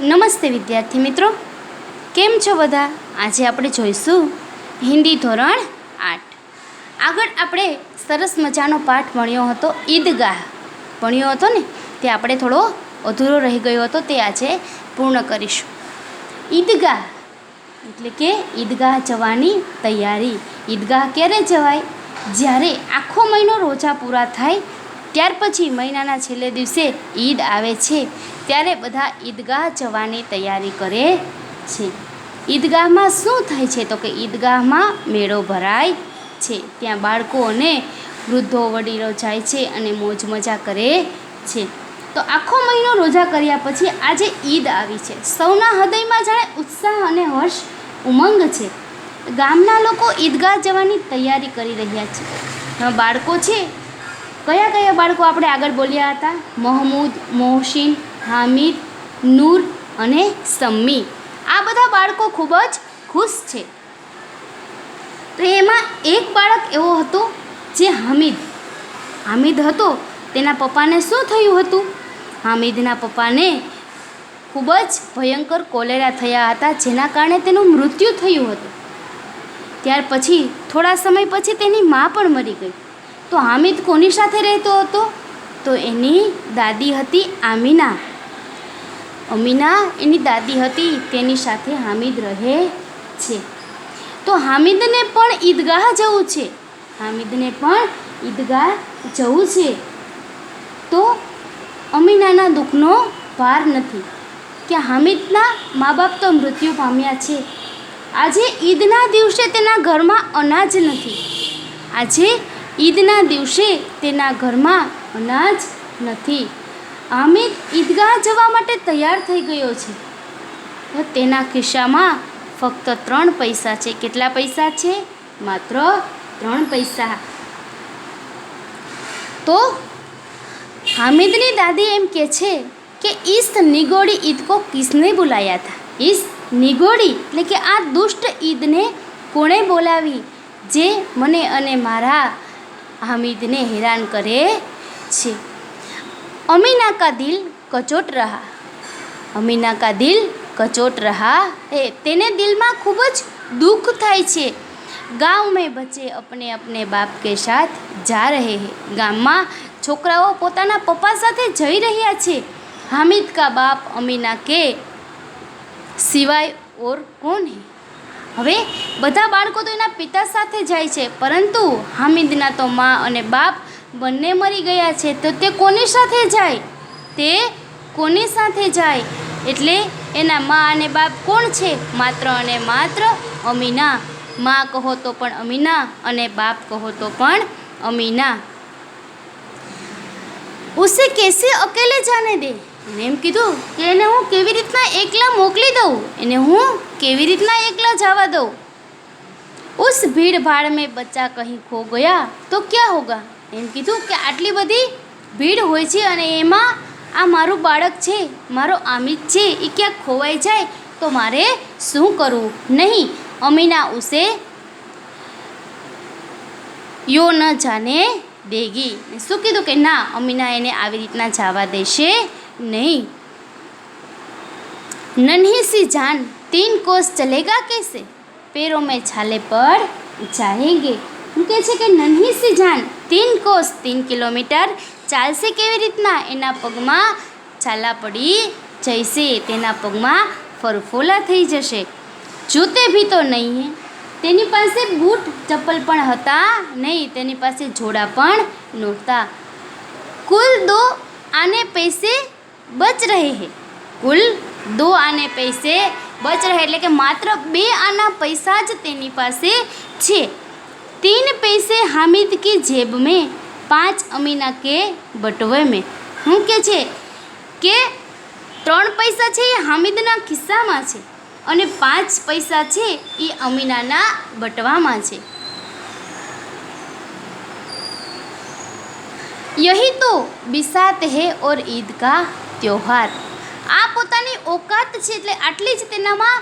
નમસ્તે વિદ્યાર્થી મિત્રો, કેમ છો બધા? આજે આપણે જોઈશું હિન્દી ધોરણ 8. આગળ આપણે સરસ મજાનો પાઠ ભણ્યો હતો, ઈદગાહ ભણ્યો હતો ને, તે આપણે થોડો અધૂરો રહી ગયો હતો, તે આજે પૂર્ણ કરીશું. ઈદગાહ એટલે કે ઈદગાહ જવાની તૈયારી. ઈદગાહ ક્યારે જવાય? જ્યારે આખો મહિનો રોજા પૂરા થાય ત્યાર પછી મહિનાના છેલ્લે દિવસે ઈદ આવે છે, ત્યારે બધા ઈદગાહ જવાની તૈયારી કરે છે. ઈદગાહમાં શું થાય છે? તો કે ઈદગાહમાં મેળો ભરાય છે. ત્યાં બાળકો અને વૃદ્ધો વડીલો જાય છે અને મોજ મજા કરે છે. તો આખો મહિનો રોજા કર્યા પછી આજે ઈદ આવી છે. સૌના હૃદયમાં જાણે ઉત્સાહ અને હર્ષ ઉમંગ છે. ગામના લોકો ઈદગાહ જવાની તૈયારી કરી રહ્યા છે. બાળકો છે, કયા કયા બાળકો આપણે આગળ બોલ્યા હતા? મહમૂદ, મોહસિન, હામિદ, નૂર અને સમ્મી. આ બધા બાળકો ખૂબ જ ખુશ છે. તો એમાં એક બાળક એવો હતો જે હામિદ હતો. તેના પપ્પાને શું થયું હતું? હામિદના પપ્પાને ખૂબ જ ભયંકર કોલેરા થયા હતા, જેના કારણે તેનું મૃત્યુ થયું હતું. ત્યાર પછી થોડા સમય પછી તેની મા પણ મરી ગઈ. તો હામિદ કોની સાથે રહેતો હતો? તો એની દાદી હતી અમીના એની દાદી હતી, તેની સાથે હામિદ રહે છે. તો હામિદને પણ ઈદગાહ જવું છે. તો અમીનાના દુઃખનો પાર નથી કે હામિદના મા બાપ તો મૃત્યુ પામ્યા છે. આજે ઈદના દિવસે તેના ઘરમાં અનાજ નથી. હામિદ ઈદગાહ જવા માટે તૈયાર થઈ ગયો છે. તો તેના ખિસ્સામાં ફક્ત 3 પૈસા છે. કેટલા પૈસા છે? માત્ર 3 પૈસા. તો હામિદની દાદી એમ કહે છે કે ઇસ નિગોડી ઈદ કો કિસને બુલાયા થા? ઇસ નિગોડી એટલે કે આ દુષ્ટ ઈદને કોણે બોલાવી, જે મને અને મારા હામિદને હેરાન કરે છે. અમીના કા દિલ કચોટ રહા. તેને દિલમાં ખૂબ જ દુઃખ થાય છે. ગાંવ મેં બચ્ચે અપને બાપ કે સાથ જા રહે હૈ. ગામમાં છોકરાઓ પોતાના પપ્પા સાથે જઈ રહ્યા છે. હામિદ કા બાપ અમીના કે સિવાય ઓર કોણ હૈ? હવે બધા બાળકો તો એના પિતા સાથે જાય છે, પરંતુ હામિદના તો મા અને બાપ બંને મરી ગયા છે. તો તે કોની સાથે જાય? એટલે એના મા અને બાપ કોણ છે? માત્ર અને માત્ર અમીના. મા કહો તો પણ અમીના અને બાપ કહો તો પણ અમીના. ઉસે કેસે અકેલે જાને દે? એને એમ કીધું કે એને હું કેવી રીતના એકલા મોકલી દઉં, એને હું કેવી રીતના એકલા જવા દઉં. ઉસ ભીડ ભાડ મેં બચ્ચા કહી ખો ગયા તો ક્યા હોગા? એમ કીધું કે આટલી બધી ભીડ હોય છે અને એમાં આ મારું બાળક છે, મારો આમિદ છે, એ ક્યાંક ખોવાઈ જાય તો મારે શું કરવું? નહીં, અમીના ઉસે યો ન જાને દેગી. શું કીધું કે ના, અમીના એને આવી રીતના જવા દેશે નહીં. નન્હી સી જાન 3 કોસ ચલેગા કેસે? પેરો મેં છાલે પડ જાએંગે. શું કહે છે કે નન્હી સી જાન 3 કોસ 3 કિલોમીટર ચાલશે કેવી રીતના? એના પગમાં છાલા પડી જશે, તેના પગમાં ફરફોલા થઈ જશે. જૂતે ભી તો નહીં હે. તેની પાસે બૂટ ચપ્પલ પણ હતા નહીં, તેની પાસે જોડા પણ નહોતા. કુલ 2 આને પૈસે બચ રહે હે. કુલ 2 આને પૈસે બચ રહે એટલે કે માત્ર 2 આના પૈસા જ તેની પાસે છે. 3 પૈસે હામિદ કી જેબ મેં, 5 અમીના કે બટવે મેં. શું કે છે કે 3 પૈસા છે એ હામિદના ખિસ્સામાં છે અને 5 પૈસા છે એ અમીનાના બટવામાં છે. યહી તો બિસાત હૈ ઓર ઈદ કા ત્યોહાર. આ પોતાની ઓકાત છે, એટલે આટલી જ તેનામાં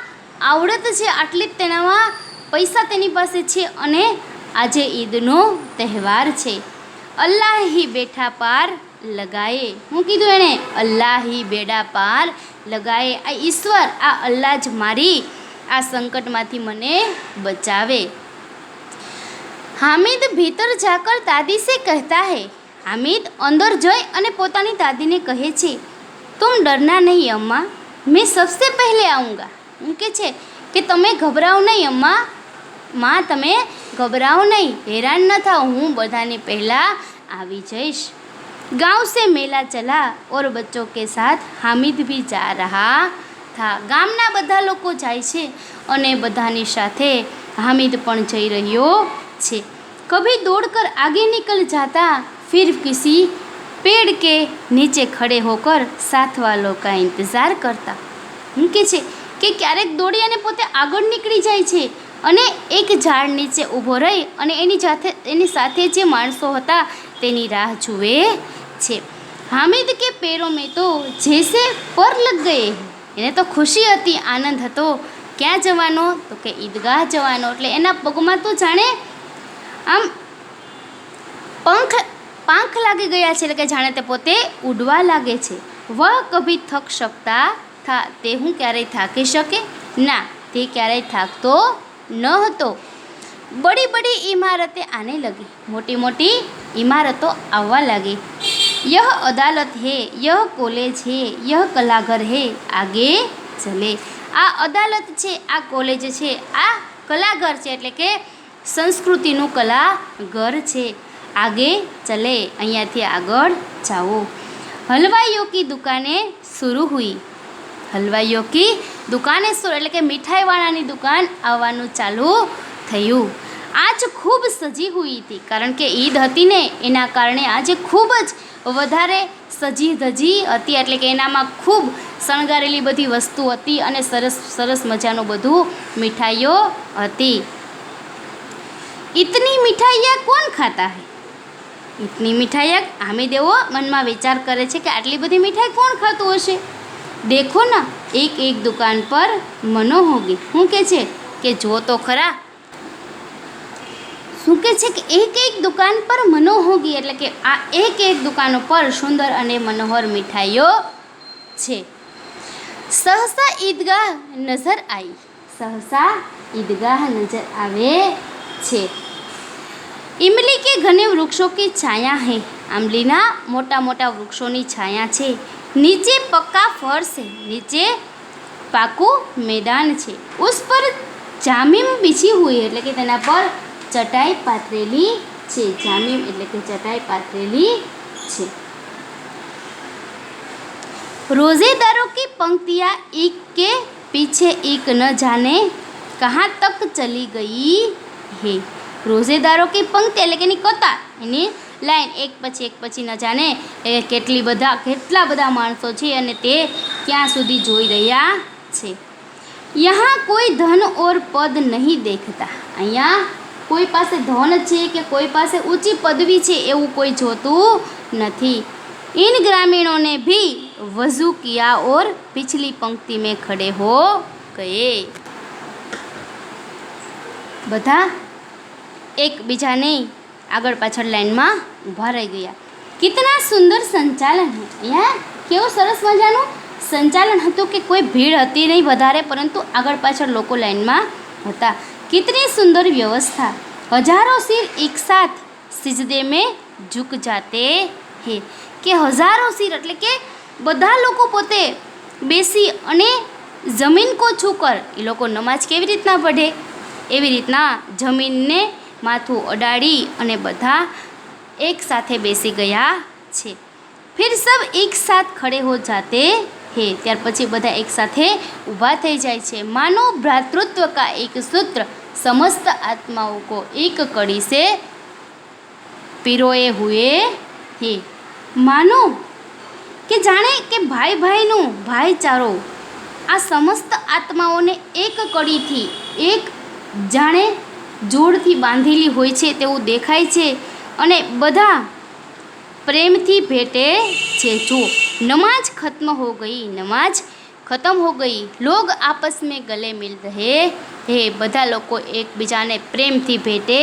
આવડત છે, આટલી જ તેનામાં પૈસા તેની પાસે છે અને આજે ઈદનો તહેવાર છે. અલ્લાહ હી બેઠા પાર लगाए। હું કીધું એણે? અલ્લાહ હી બેડા પાર લગાએ. આ ઈશ્વર, આ અલ્લાહ જ મારી આ સંકટમાંથી મને બચાવે. हामिद भीतर जाकर दादी से कहता है, हामिद अंदर जय અને પોતાની દાદીને કહે છે, तुम डरना नहीं अम्मा, मैं सबसे पहले आऊँगा. હું કહે છે કે તમે ગભરાઓ નહીં અમ્મા, માં તમે घबराओ नहीं, हैरान न થાઓ, હું બધાને પહેલાં આવી જઈશ. गांव से मेला चला और बच्चों के साथ हामिद भी जा रहा था. ગામના બધા લોકો જાય છે અને બધાની સાથે હામિદ પણ જઈ રહ્યો છે. कभी दौड़कर आगे निकल जाता, फिर किसी पेड़ के नीचे खड़े होकर साथ वालों का इंतज़ार करता. હું કહે છે કે ક્યારેક દોડી અને પોતે આગળ નીકળી જાય છે અને એક ઝાડ નીચે ઊભો રહી અને એની સાથે જે માણસો હતા તેની રાહ જુએ છે. હામિદ કે પેરો મેં તો જૈસે પર લગ ગયે. એને તો ખુશી હતી, આનંદ હતો. ક્યાં જવાનો? તો કે ઈદગાહ જવાનો. એટલે એના પગમાં તો જાણે આમ પાંખ લાગી ગયા છે, એટલે કે જાણે તે પોતે ઉડવા લાગે છે. વહ કભી થક શકતા થા. તે હું ક્યારેય થાકી શકે? ના, તે ક્યારેય થાકતો ન હતો. બડી બડી ઇમારતે આને લગી. મોટી મોટી ઇમારતો આવવા લાગી. यह अदालत है, यह कॉलेज है, यह कलाघर है, आगे चले. આ અદાલત છે, આ કોલેજ છે, આ કલાઘર છે, એટલે કે સંસ્કૃતિનું કલાઘર છે. આગે ચલે, અહીંયાથી આગળ જાઓ. હલવાઈઓ કી દુકાને શરૂ હુઈ. હલવાઈઓ કી દુકાને શરૂ એટલે કે મીઠાઈવાળાની દુકાન આવવાનું ચાલુ થયું. આજ ખૂબ સજી હુઈ હતી, કારણ કે ઈદ હતી ને એના કારણે આજે ખૂબ જ વધારે સજી ધજી હતી, એટલે કે એનામાં ખૂબ શણગારેલી બધી વસ્તુ હતી અને સરસ સરસ મજાનું બધું મીઠાઈઓ હતી. ઇતની મીઠાઈયા કોણ ખાતા હૈ? ઇતની મીઠાઈયા, હામિદ એવો મનમાં વિચાર કરે છે કે આટલી બધી મીઠાઈ કોણ ખાતું હશે? દેખો ના, એક એક દુકાન પર મનો હોગી. શું કહે છે કે જો તો ખરા. શું કહે છે કે એક એક દુકાન પર મનો હોગી, એટલે કે આ એક એક દુકાનો પર સુંદર અને મનોહર મીઠાઈઓ છે. સહસા ઈદગાહ નજર આવી. સહસા ઈદગાહ નજર આવે છે. इमली के घने वृक्षों की छाया है. आंबलीना मोटा मोटा वृक्षों की छाया છે. नीचे पक्का फर्श है, नीचे पाकू मैदान છે. उस पर जामिम बिछी हुई એટલે કે તેના પર ચટાઈ પાથરેલી છે. જામિમ એટલે કે ચટાઈ પાથરેલી છે. रोजेदारों की पंक्तियाँ एक के पीछे एक न जाने कहाँ तक चली गई है. રોઝેદારો કી પંક્તિ એટલે કે એની કતાર, એની લાઈન એક પછી ન જાણે કેટલા બધા માણસો છે અને તે ક્યાં સુધી જોઈ રહ્યા છે. યહાં કોઈ ધન ઓર પદ નહીં દેખતા. અહીંયા કોઈ પાસે ધન છે કે કોઈ પાસે ઊંચી પદવી છે એવું કોઈ જોતું નથી. इन ग्रामीणों ने भी वजू किया और पिछली पंक्ति में खड़े हो गए. બધા એકબીજાને આગળ પાછળ લાઈનમાં ઊભા રહી ગયા. કિતના સુંદર સંચાલન હે. અહીંયા કેવું સરસ મજાનું સંચાલન હતું કે કોઈ ભીડ હતી નહીં વધારે, પરંતુ આગળ પાછળ લોકો લાઈનમાં હતા. કિતની સુંદર વ્યવસ્થા. હજારો સિર એક સાથ સિજદે મેં ઝુક જાતે હે. કે હજારો સિર એટલે કે બધા લોકો પોતે બેસી અને જમીન કો છૂકર, એ લોકો નમાઝ કેવી રીતના પઢે એવી રીતના જમીનને માથું અડાડી અને બધા એક સાથે બેસી ગયા છે. ફિર સબ એક સાથ ખડે હો જાતે હે. ત્યાર પછી બધા એક સાથે ઊભા થઈ જાય છે. માનો ભ્રાતૃત્વ કા એક સૂત્ર સમસ્ત આત્માઓ કો એક કડી સે પિરોએ હુએ હે. માનો કે જાણે કે ભાઈ ભાઈનું ભાઈચારો આ સમસ્ત આત્માઓને એક કડીથી, એક જાણે જોડથી બાંધેલી હોય છે તેવું દેખાય છે અને બધા પ્રેમથી ભેટે છે. જો નમાઝ ખત્મ હો ગઈ, નમાઝ ખતમ હો ગઈ, લોગ આપસ મેં ગલે મિલ રહે હે. બધા લોકો એકબીજાને પ્રેમથી ભેટે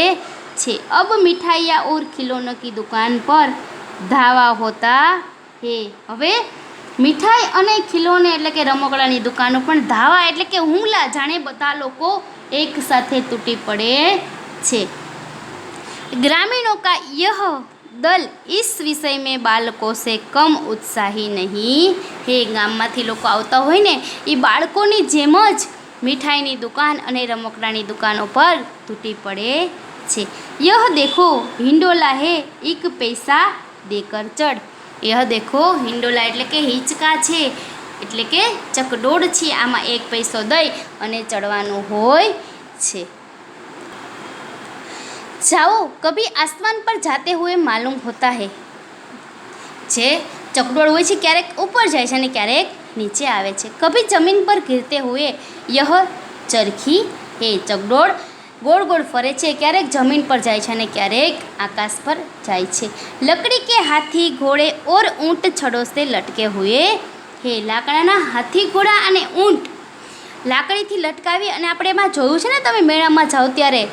છે. અબ મિઠાઈયા ઓર ખિલોનો કી દુકાન પર धावा होता है। हवे मिठाई अने खिलौने एटले के रमकडानी दुकानो पण धावा एटले के हुमला, जाणे बधा लोको एक साथे तूटी पड़े छे। ग्रामीणों का यह दल इस विषय में बालकों से कम उत्साही नहीं है। गाममांथी लोको आवता होय ने ई बाळकोनी जेम ज मिठाईनी दुकान अने रमकडानी दुकानों पर तूटी पड़े छे। यह देखो हिंडोला है, एक पैसा देकर चढ़। यह देखो हिंडोला एटले के हिंचका छे, एटले के चकडोળ छे, आमां एक पैसो दई अने चढ़वानुं होय छे। जाओ कभी आसमान पर जाते हुए मालूम होता है। जे चकडोળ होय छे क्यारेक ऊपर जाय छे अने क्यारेक नीचे आवे छे। कभी जमीन पर गिरते हुए यह चरखी है। चकडोળ गोल गोल फरे छे, क्यारेक जमीन पर जाय छे अने क्यारेक आकाश पर जाय छे। लकड़ी के हाथी घोड़े और ऊंट छड़ों से लटके हुए है। लाकડાના हाथी घोड़ा अने ऊंट लाकड़ीथी लटकावी अने आपणे एमां जोयुं छे ने, तमे मेळामां जाओ त्यारे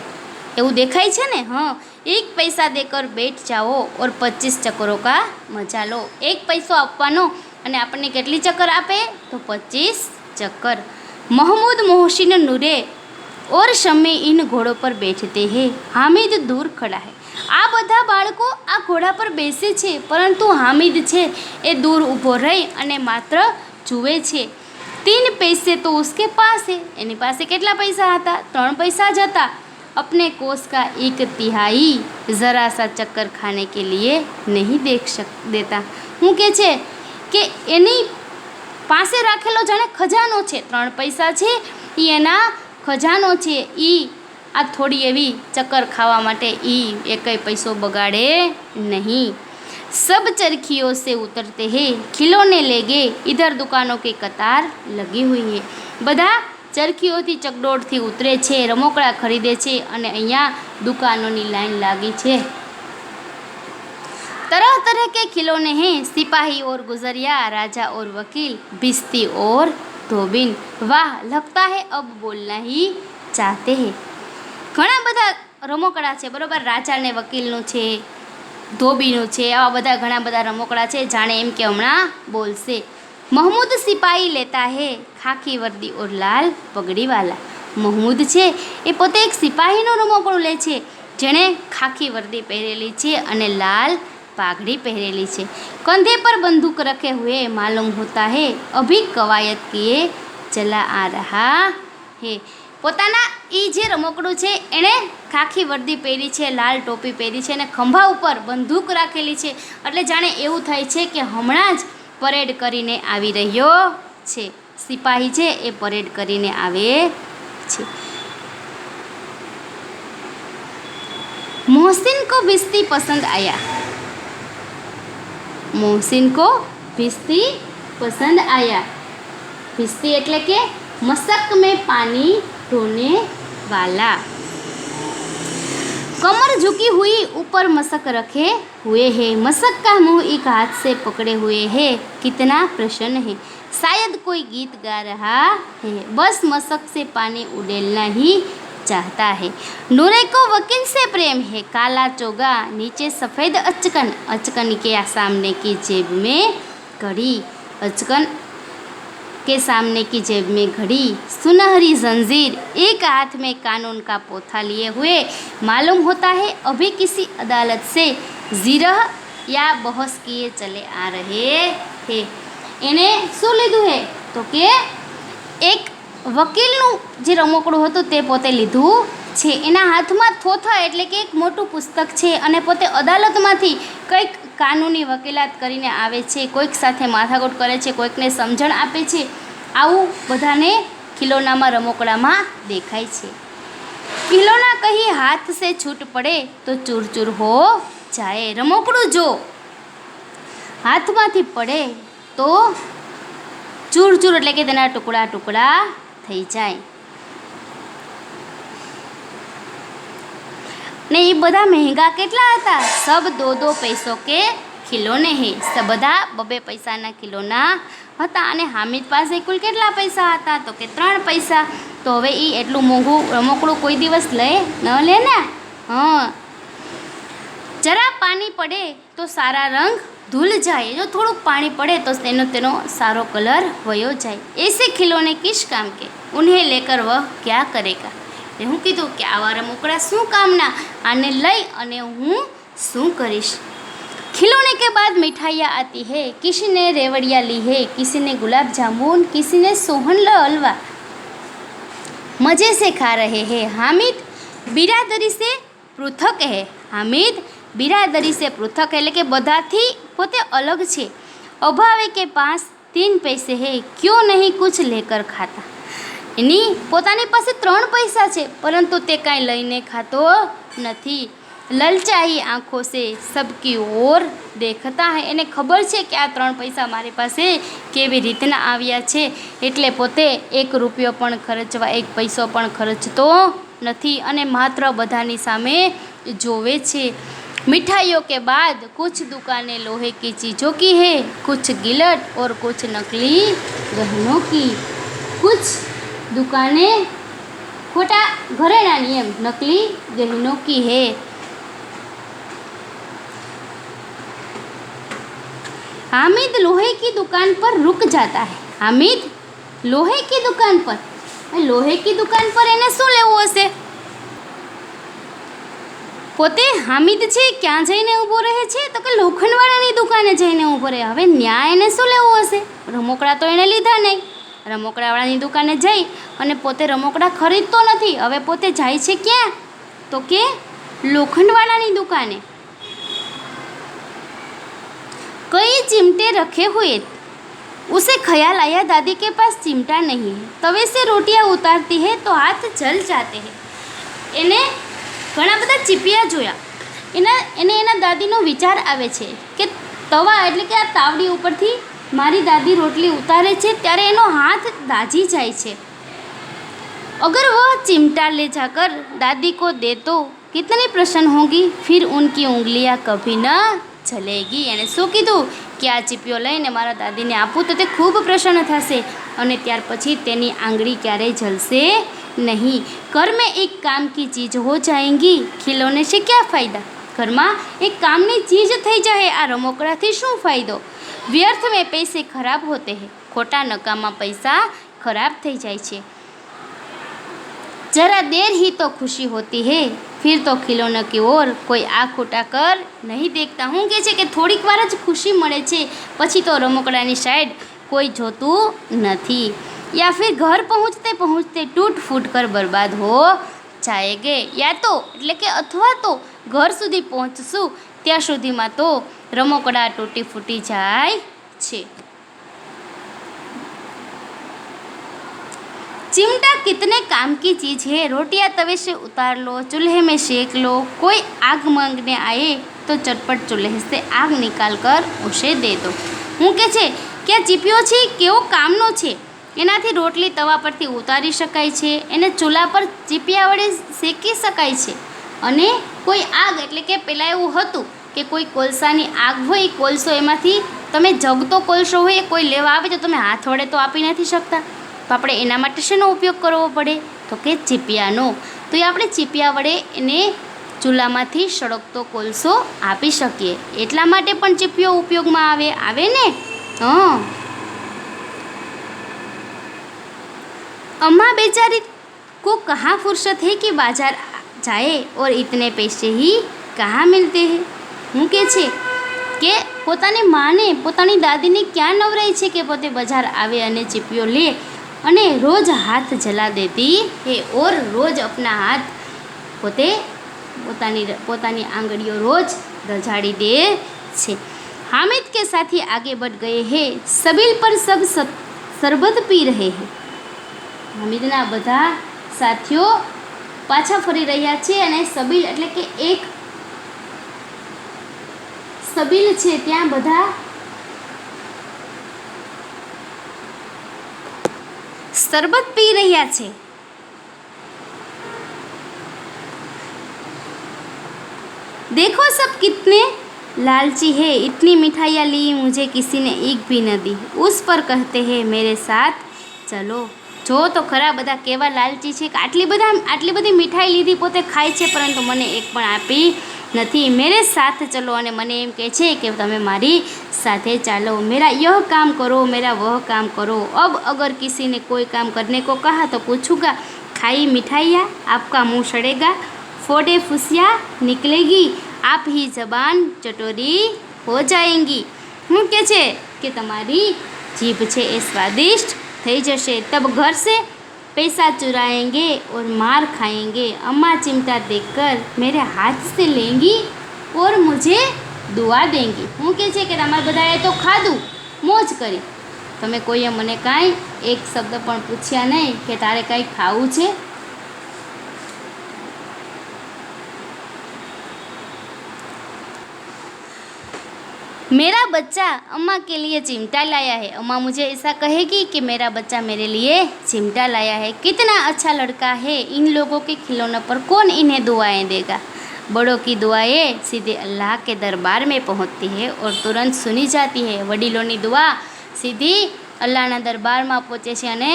એવું દેખાય છે ને। हाँ, एक पैसा देकर बैठ जाओ और 25 चक्करों का मजा लो। एक पैसो आपवानो अने आपने કેટલી चक्कर आपे तो 25 चक्कर। महमूद मोहसिन नूरे और शम्मी इन घोड़ों पर बैठते हैं। हामिद दूर खड़ा है। आ बधा बाळको आ घोड़ा पर बेसे छे, परंतु हामिद छे ए दूर ऊभो रही अने मात्र जुए छे। 3 पैसे तो उसके पास है। एनी पासे કેટલા पैसा હતા? 3 पैसा ज हता। अपने कोष का 1/3 जरा सा चक्कर खाने के लिए नहीं देता। हूँ के छे के एनी पासे राखेलो जाने खजानो छे। 3 पैसा छे ई एना खजानो छे। ई आ थोड़ी एवी चक्कर खावा माटे ई एकय पैसो बगाड़े नहीं। सब चरखियों से उतरते हैं, खिलौने ले गए। इधर दुकानों की कतार लगी हुई है। बधा चरखीओथी चकडोળથી उतरे छे, रमकड़ा खरीदे छे अने अहींया दुकानोनी लाइन लागी छे। तरह तरह के खिलौने हैं। सिपाही और गुजरिया, राजा और वकील, भिश्ती और धोबिन। वाह, लगता है अब बोलना ही चाहते हैं। घणा बधा रमकड़ा छे, बरोबर। राजा ने वकीलनुं छे, धोबीनुं छे, आवा बधा घणा बधा रमकड़ा छे, जाणे एम के हमणां बोलशे। महमूद सिपाही लेता है खाकी वर्दी और लाल पगड़ी वाला। महमूद छे ए पोते एक सिपाहीनो रमकड़ो ले छे, जेणे खाकी वर्दी पहेरेली छे अने लाल पाघड़ी पहेरेली छे। कंधे पर बंदूक रखे हुए मालूम होता है अभी कवायत किए चला आ रहा है। પોતાના એ જે રમકડું છે એણે ખાખી વર્દી પહેરી છે, લાલ ટોપી પહેરી છે અને ખંભા ઉપર બંદૂક રાખેલી છે, એટલે જાણે એવું થાય છે કે હમણાં જ પરેડ કરીને આવી રહ્યો છે। સિપાહી છે એ પરેડ કરીને આવે છે। मोहसिन को भिश्ती पसंद आया। मोहसिन को भिश्ती पसंद आया। भिश्ती એટલે કે मशक में पानी ढोने वाला। कमर झुकी हुई ऊपर मशक रखे हुए है। मशक का मुंह एक हाथ से पकड़े हुए है। कितना प्रसन्न है, शायद कोई गीत गा रहा है। बस मशक से पानी उड़ेलना ही चाहता है। नूरे को वकील से प्रेम है। काला चोगा, नीचे सफ़ेद अचकन, अचकन के सामने की जेब में घड़ी, अचकन के सामने की जेब में घड़ी, सुनहरी जंजीर, एक हाथ में कानून का पोथा लिए हुए मालूम होता है अभी किसी अदालत से जिरह या बहस किए चले आ रहे हैं। एने શું લીધું है तो કે એક વકીલનું જે રમકડું હતું તે પોતે લીધું છે। એના હાથમાં થોથા એટલે કે એક મોટું પુસ્તક છે અને પોતે અદાલતમાંથી કંઈક કાનૂની વકીલાત કરીને આવે છે, કોઈક સાથે માથાકૂટ કરે છે, કોઈકને સમજણ આપે છે। આવું બધાને ખિલોનામાં રમકડામાં દેખાય છે। ખિલોના કહી હાથ से छूट पड़े तो चूर चूर हो जाए। રમકડું જો હાથમાંથી પડે તો ચૂર ચૂર એટલે કે તેના ટુકડા ટુકડા થઈ જાય। ને એ બધા મહેંગા કેટલા હતા? सब 2-2 पैसों के खिलौने हैं। બધા 2-2 પૈસાના ખિલોના હતા। અને હામિદ પાસે કુલ કેટલા પૈસા હતા? તો કે 3 પૈસા। તો હવે એ એટલું મોંઘું રમકડું કોઈ દિવસ લે ન લે ને। हाँ, जरा पानी पड़े तो सारा रंग धुल जाए, जो थोड़ુંક पानी पड़े तो तेनो सारो कलर वयो जाए। ऐसे खिलौने किस काम के, उन्हें लेकर वह क्या करेगा। हूँ कीधुं कि आवा रमकड़ा शू कामना, आने लई अने हूँ शू करीश। खिलौने के बाद मिठाइयाँ आती है, किसी ने रेवड़ियाँ ली है, किसी ने गुलाब जामुन, किसी ने सोहन हलवा। मज़े से खा रहे हैं। हामिद बिरादरी से पृथक है। हामिद बिरादरी से पृथक है, એટલે કે બધાથી પોતે અલગ છે। અભાવે કે પાસ 3 पैसे है, क्यों नहीं कुछ लेकर खाता। એની પોતાની પાસે 3 પૈસા છે, પરંતુ તે કાંઈ લઈને ખાતો નથી। લલચાઈ આંખો से सबकी ओर देखता है। એને ખબર છે કે આ 3 પૈસા મારી પાસે કેવી રીતના આવ્યા છે, એટલે પોતે 1 રૂપિયો પણ ખર્ચવા 1 પૈસો પણ ખર્ચતો નથી અને માત્ર બધાની સામે જોવે છે। मिठाइयों के बाद कुछ दुकानें लोहे की चीज़ों की है, कुछ गिलट और कुछ नकली गहनों की। कुछ दुकानें खोटा घरेणानी एम नकली गहनों की है। हामिद लोहे की दुकान पर रुक जाता है। हामिद लोहे की दुकान पर, लोहे की दुकान पर एने શું લેવું હશે। પોતે હામિદ છે ક્યાં જઈને ઊભો રહે છે, તો કે લોખંડવાળાની દુકાને જઈને ઊભો રહે। હવે ન્યા એને શું લેવું હશે, રમકડા તો એણે લીધા નહીં। રમકડાવાળાની દુકાને જઈ અને પોતે રમકડા ખરીદતો નથી। હવે પોતે જાય છે ક્યાં, તો કે લોખંડવાળાની દુકાને। कई चिमटे रखे हुए, उसे ख्याल आया दादी के पास चिमटा नहीं है। तवे से रोटियां उतारती है तो हाथ जल जाते हैं। એને ઘણા બધા ચીપિયા જોયા, એના દાદીનો વિચાર આવે છે કે તવા એટલે કે આ તાવડી ઉપરથી મારી દાદી રોટલી ઉતારે છે ત્યારે એનો હાથ દાઝી જાય છે। अगर वह चिमटा ले जाकर दादी को दे तो कितनी प्रसन्न होगी, फिर उनकी उंगलियां कभी न जलेगी। एने શું કીધું કે આ ચીપિયો લઈને મારા દાદીને આપું તો તે ખૂબ પ્રસન્ન થશે અને ત્યાર પછી તેની આંગળી ક્યારેય જલશે નહીં। घर में एक काम की चीज़ हो जाएंगी, खिलौने से क्या फ़ायदा। ઘરમાં એક કામની ચીજ થઈ જાય, આ રમકડાથી શું ફાયદો। व्यर्थ में पैसे खराब होते हैं, ખોટા નકામા પૈસા ખરાબ થઈ જાય છે। जरा देर ही तो खुशी होती है, फिर तो खिलौने की ओर कोई आँख उठाकर नहीं देखता। હું કહે છે કે થોડીક વાર જ ખુશી મળે છે, પછી તો રમકડાની સાઈડ કોઈ જોતું નથી। या फिर घर पहुँचते पहुँचते टूट फूट कर बर्बाद हो जाएंगे। या तो એટલે કે અથવા તો ઘર સુધી પહોંચશું ત્યાં સુધીમાં તો રમકડા તૂટી ફૂટી જાય છે। चिमटा कितने काम की चीज़ है, रोटियां तवे से उतार लो, चूल्हे में सेक लो। कोई आग मांगने आए तो चटपट चूल्हे से आग निकाल कर उसे दे दो। હું કહે છે કે આ ચીપિયો છે કેવો કામનો છે, એનાથી રોટલી તવા પરથી ઉતારી શકાય છે, એને ચૂલા પર ચીપિયા વડે શેકી શકાય છે અને કોઈ આગ એટલે કે પહેલાં એવું હતું કે કોઈ કોલસાની આગ હોય, કોલસો એમાંથી તમે જગતો કોલસો હોય કોઈ લેવા આવે તો તમે હાથ વડે તો આપી નથી શકતા, તો આપણે એના માટે શેનો ઉપયોગ કરવો પડે, તો કે ચીપિયાનો। તો એ આપણે ચીપિયા વડે એને ચૂલામાંથી સળગતો કોલસો આપી શકીએ, એટલા માટે પણ ચીપિયો ઉપયોગમાં આવે ને। हाँ, अम्मा बेचारी को कहाँ फुर्सत है कि बाजार जाए और इतने पैसे ही कहाँ मिलते हैं। હું કહે છે કે પોતાની માને પોતાની દાદીને ક્યાં નવરાય છે કે પોતે બજાર આવે અને ચીપિયો લે અને રોજ હાથ જલા દેતી है और रोज अपना हाथ પોતે પોતાની આંગળીઓ રોજ રઝાડી દે છે। हामिद के साथी आगे बढ़ गए हैं, सबील पर सब शरबत पी रहे हैं। हामिदना બધા સાથીઓ પાછા ફરી રહ્યા છે અને સબીલ એટલે કે એક સબીલ છે ત્યાં બધા શરબત પી રહ્યા છે। देखो सब कितने लालची है, इतनी मिठाइयाँ ली मुझे किसी ने एक भी न दी। उस पर कहते हैं मेरे साथ चलो। જો તો ખરા બધા કેવા લાલચી છે કે આટલી બધી મીઠાઈ લીધી પોતે ખાય છે પરંતુ મને એક પણ આપી નથી, મેરે સાથ ચલો, અને મને એમ કહે છે કે તમે મારી સાથે ચાલો. મેરા યહ કામ કરો, મેરા વહ કામ કરો. अब अगर किसी ने कोई काम करने को कहा तो पूछूंगा, खाई मिठाइयाँ, आपका मुंह सड़ेगा, फोड़े फुसियाँ निकलेगी, आप ही जबान चटोरी हो जाएंगी. હું કહે છે કે તમારી જીભ છે એ સ્વાદિષ્ટ થઈ જશે. तब घर से पैसा चुराएंगे और मार खाएंगे. अम्मा चिमटा देखकर मेरे हाथ से लेंगी और मुझे दुआ देंगी. હું કહે છે કે તમારે બધાએ તો ખાધું, મોજ કરી, તમે કોઈએ મને કાંઈ એક શબ્દ પણ પૂછ્યા નહીં કે તારે કાંઈ ખાવું છે. मेरा बच्चा अम्मा के लिए चिमटा लाया है. अम्मा मुझे ऐसा कहेगी कि मेरा बच्चा मेरे लिए चिमटा लाया है. कितना अच्छा लड़का है. इन लोगों के खिलौनों पर कौन इन्हें दुआएं देगा. बड़ों की दुआएं सीधे अल्लाह के दरबार में पहुंचती है और तुरंत सुनी जाती है. વડીલોની દુઆ સીધી અલ્લાહના દરબારમાં પહોંચે છે અને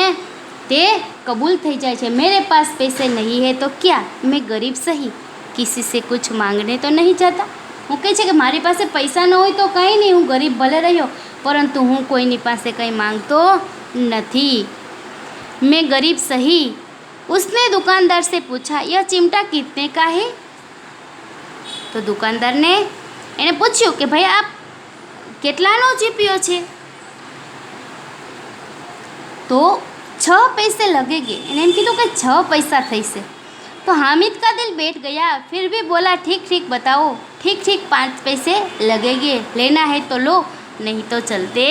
તે કબૂલ થઈ જાય છે. मेरे पास पैसे नहीं है तो क्या, मैं गरीब सही, किसी से कुछ मांगने तो नहीं जाता. હું કહે છે કે મારી પાસે પૈસા ન હોય તો કંઈ નહીં, હું ગરીબ ભલે રહ્યો, પરંતુ હું કોઈની પાસે કંઈ માંગતો નથી. मैं गरीब सही. उसने दुकानदार से पूछा, यह चिमटा कितने का है. તો દુકાનદારને એને પૂછ્યું કે ભાઈ આ કેટલાનો ચીપિયો છે. તો 6 पैसे लगेंगे. એને એમ કીધું કે 6 પૈસા થશે. तो हामिद का दिल बैठ गया, फिर भी बोला ठीक ठीक बताओ, ठीक ठीक 5 पैसे लगेंगे, लेना है तो लो, नहीं तो चलते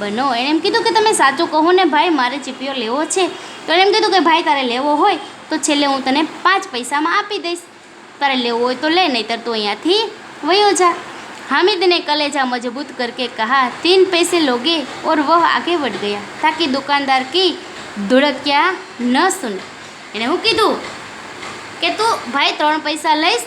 बनो. એને એમ કીધું કે તમે સાચું કહો ને ભાઈ, મારે ચીપિયો લેવો છે. તો એને એમ કીધું કે ભાઈ તારે લેવો હોય તો છેલ્લે હું તને 5 પૈસામાં આપી દઈશ, તારે લેવો હોય તો ले, नहींतर तो અહીંયાથી વયો जा. हामिद ने कलेजा मजबूत करके कहा, 3 पैसे लोगे, और वह आगे बढ़ गया ताकि दुकानदार की धुड़कियाँ न सुने. એને હું કીધું કે તું ભાઈ 3 પૈસા લઈશ,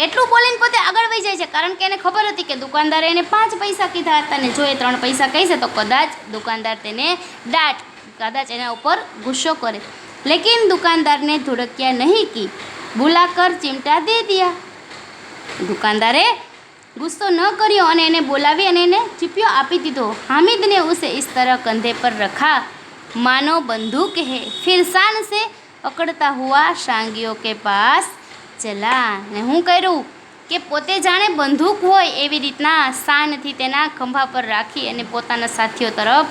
એટલું બોલીને પોતે આગળ વહી જાય છે, કારણ કે એને ખબર હતી કે દુકાનદારે એને 5 પૈસા કીધા હતા, અને જો એ 3 પૈસા કહેશે તો કદાચ દુકાનદાર તેને કદાચ એના ઉપર ગુસ્સો કરે. लेकिन दुकानदार ने धुड़किया नहीं की, बुलाकर चिमटा दे दिया. दुकानदारे गुस्सो न કર્યો અને એને બોલાવી અને એને ચીપિયો આપી દીધો. हामिद ने उसे इस तरह कंधे पर रखा मानो बंदूक है, फिर शान से અકડતા હુઆ શાંગીઓ કે પાસ ચલા. ને હું કર્યું કે પોતે જાણે બંદૂક હોય એવી રીતના શાનથી તેના ખંભા પર રાખી અને પોતાના સાથીઓ તરફ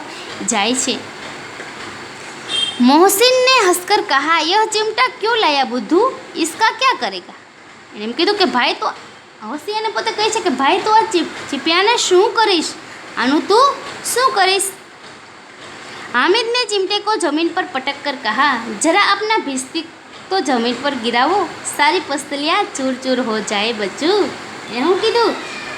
જાય છે. मोहसिन ने हंसकर कहा, यह चिमटा क्यों लाया बुद्धू, इसका क्या करेगा. એને એમ કીધું કે ભાઈ તો હસી અને પોતે કહે છે કે ભાઈ તો આ ચીપિયાને શું કરીશ, આનું તું શું કરીશ. हामिद ने चिमटे को ज़मीन पर पटक कर कहा, जरा अपना भिस्ती तो ज़मीन पर गिरावो, सारी पस्तलियाँ चूर चूर हो जाए बच्चू. એને હું કીધું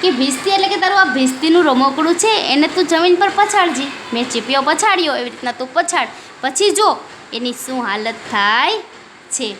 કે ભીસ્તી એટલે કે તારું આ ભીસ્તીનું રમકડું છે એને તું જમીન પર પછાડજી. મેં ચીપિયો પછાડ્યો એવી રીતના તું પછાડ, પછી જો એની શું હાલત થાય છે.